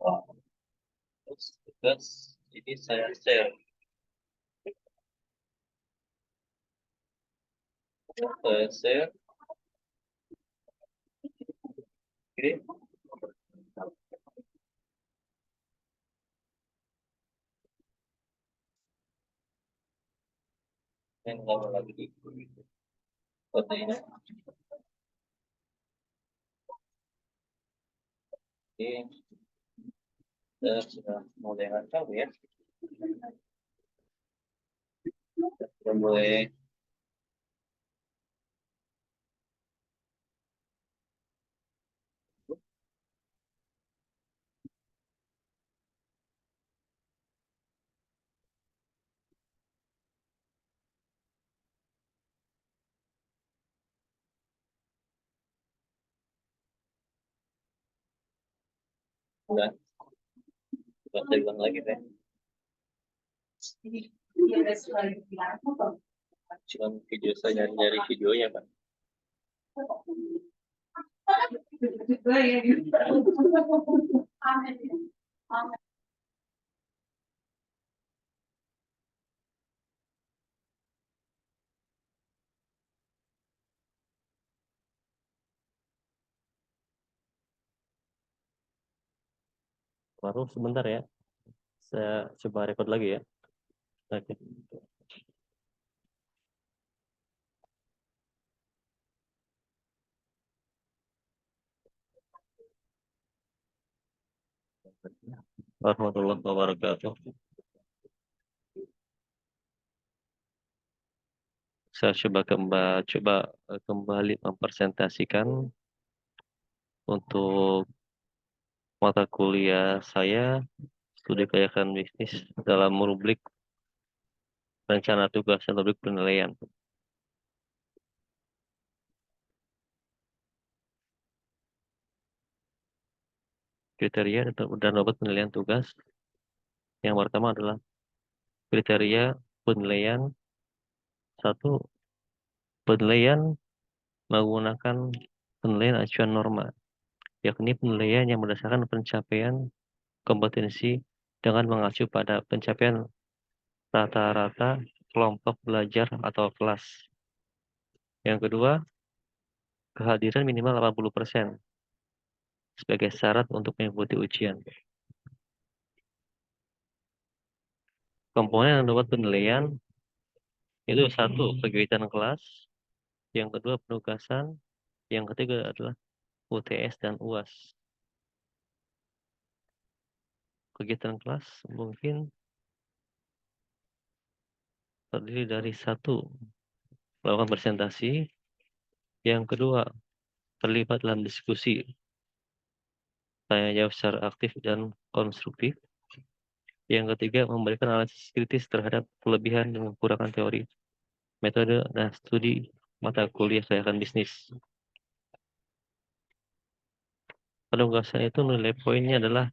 Oh, tugas ini saya share. Saya share. Oke. Yang lama lagi di kota ini. Oke. Kita sudah mulai lancar ya. Sudah mulai. Sudah. Sudah saya ulang lagi deh. Cuma video saya nyari videonya Pak. Baru sebentar ya. Saya coba record lagi ya. Oke. Warahmatullahi wabarakatuh. Saya coba kembali mempresentasikan untuk mata kuliah saya studi kelayakan bisnis dalam rubrik rencana tugas dan rubrik penilaian. Kriteria dan obat penilaian tugas yang pertama adalah kriteria penilaian. Satu, penilaian menggunakan penilaian acuan norma, yakni penilaian yang berdasarkan pencapaian kompetensi dengan mengacu pada pencapaian rata-rata kelompok belajar atau kelas. Yang kedua, kehadiran minimal 80% sebagai syarat untuk mengikuti ujian. Komponen yang dapat penilaian itu satu, kegiatan kelas, yang kedua penugasan, yang ketiga adalah UTS dan UAS. Kegiatan kelas mungkin terdiri dari satu, melakukan presentasi, yang kedua terlibat dalam diskusi, tanya jawab secara aktif dan konstruktif, yang ketiga memberikan analisis kritis terhadap kelebihan dan kekurangan teori, metode, dan studi mata kuliah kelayakan bisnis. Penugasan itu nilai poinnya adalah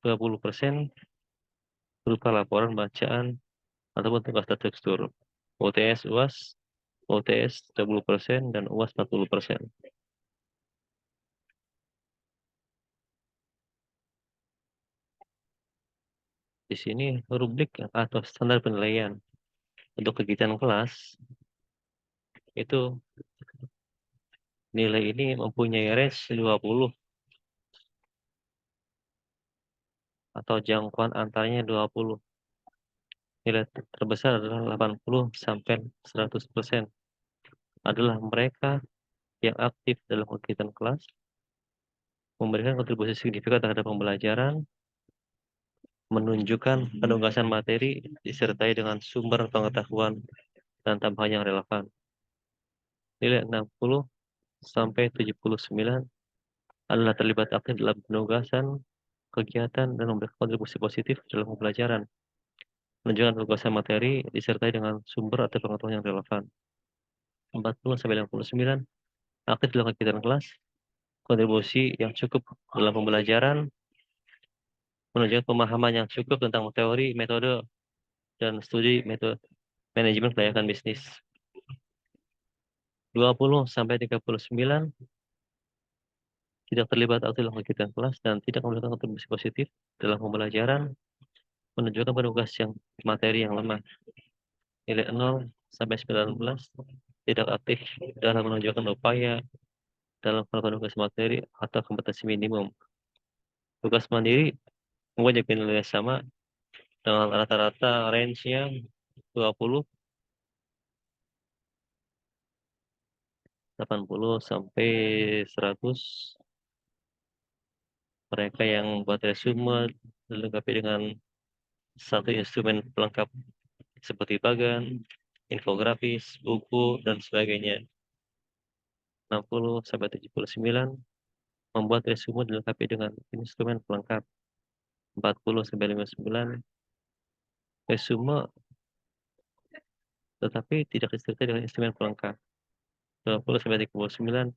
20% berupa laporan bacaan ataupun tugas tekstur. UTS UAS, UTS 30% dan UAS 40%. Di sini rubrik atau standar penilaian untuk kegiatan kelas itu nilai ini mempunyai range 20 atau jangkauan antaranya 20. Nilai terbesar adalah 80 sampai 100% adalah mereka yang aktif dalam kegiatan kelas, memberikan kontribusi signifikan terhadap pembelajaran, menunjukkan penugasan materi disertai dengan sumber pengetahuan dan tambahan yang relevan. Nilai 60 sampai 79 adalah terlibat aktif dalam penugasan, kegiatan, dan memberikan kontribusi positif dalam pembelajaran. Menunjukkan penugasan materi disertai dengan sumber atau pengetahuan yang relevan. 40 sampai 59 aktif dalam kegiatan kelas, kontribusi yang cukup dalam pembelajaran, menunjukkan pemahaman yang cukup tentang teori, metode, dan studi metode manajemen kelayakan bisnis. 20 sampai 39 tidak terlibat aktif dalam kegiatan kelas, dan tidak memberikan kontribusi positif dalam pembelajaran, menunjukkan penugas yang materi yang lemah. Nilai 0 sampai 19 tidak aktif dalam menunjukkan upaya dalam melakukan tugas materi atau kompetensi minimum. Tugas mandiri mempunyai nilai sama dengan rata-rata range-nya 20, 80 sampai 100. Mereka yang buat resume dilengkapi dengan satu instrumen pelengkap seperti bagan, infografis, buku, dan sebagainya. 60 sampai 79 membuat resume dilengkapi dengan instrumen pelengkap. 40 sampai 59 resume tetapi tidak disertai dengan instrumen pelengkap. 20 sampai 39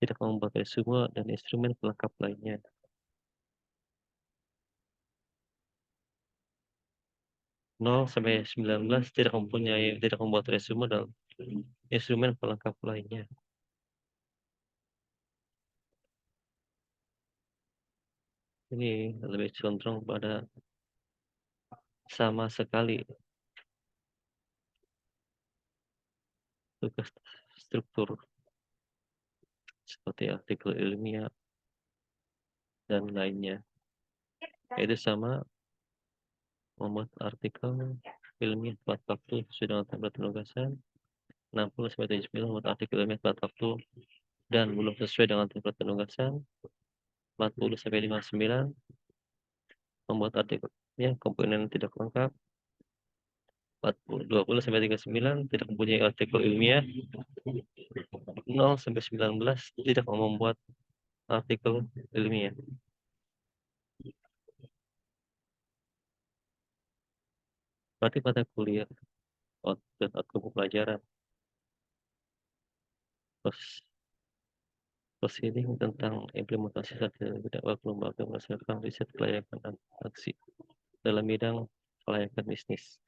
tidak membuat resume dan instrumen pelengkap lainnya. 0 sampai 19 tidak membuat resume dan instrumen pelengkap lainnya. Ini lebih condong pada sama sekali tugas struktur seperti artikel ilmiah dan lainnya. Itu sama membuat artikel ilmiah tepat waktu sesuai dengan template penugasan. 60 sampai 79 membuat artikel ilmiah tepat waktu dan belum sesuai dengan template penugasan. 40 sampai 59 membuat artikelnya komponen tidak lengkap. 20 sampai 39 tidak mempunyai artikel ilmiah. 0 sampai 19 tidak membuat artikel ilmiah. Berarti pada kuliah dan atau pelajaran proceeding tentang implementasi strategi bidang lembaga berdasarkan riset kelayakan dan aksi dalam bidang kelayakan bisnis.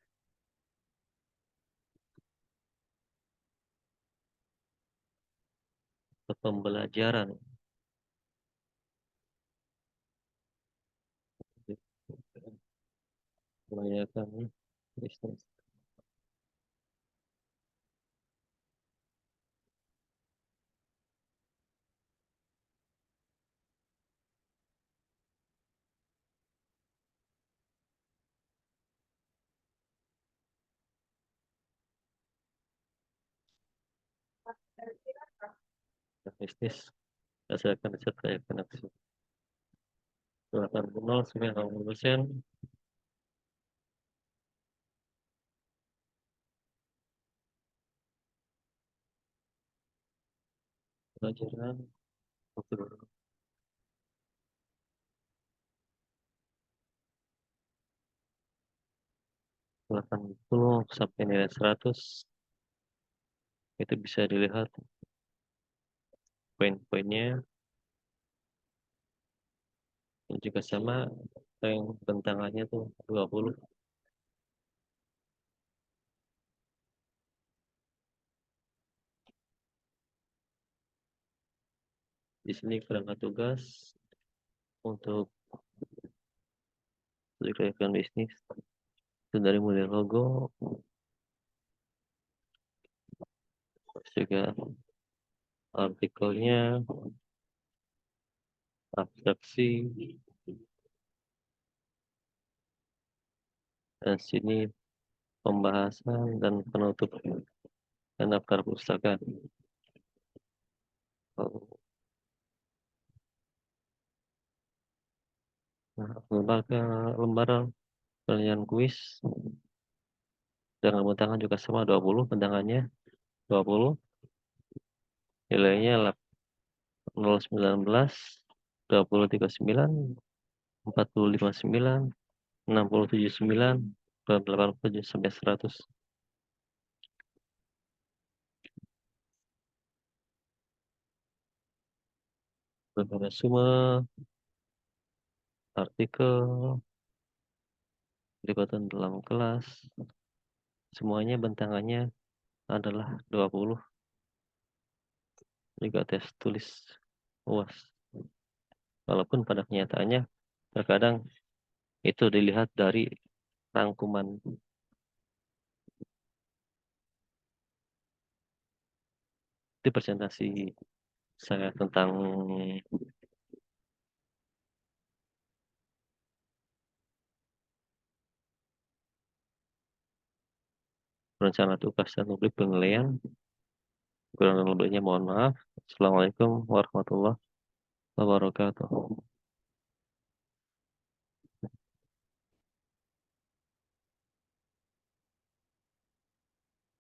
Pembelajaran kelayakan bisnis. Bisnis berdasarkan riset kelayakan aksi. 80 sampai 60% pelajaran 80 sampai nilai 100 itu bisa dilihat poin-poinnya dan juga sama yang bentangannya tuh 20. Di sini kerangka tugas untuk kelayakan bisnis itu dari mulai logo juga artikelnya, abstraksi, dan sini pembahasan dan penutup dan daftar pustaka. Nah, lembaga penilaian kuis dengan bentangan juga sama 20, bentangannya 20, nilainya 019, 2039, 459, 679, dan 87 sampai 100. Resume, artikel, pelibatan dalam kelas, semuanya bentangannya adalah 20. Juga tes tulis UAS. Walaupun pada kenyataannya terkadang itu dilihat dari rangkuman itu presentasi saya tentang rencana tugas dan publik penilaian. Kurang lebihnya mohon maaf. Assalamualaikum warahmatullahi wabarakatuh.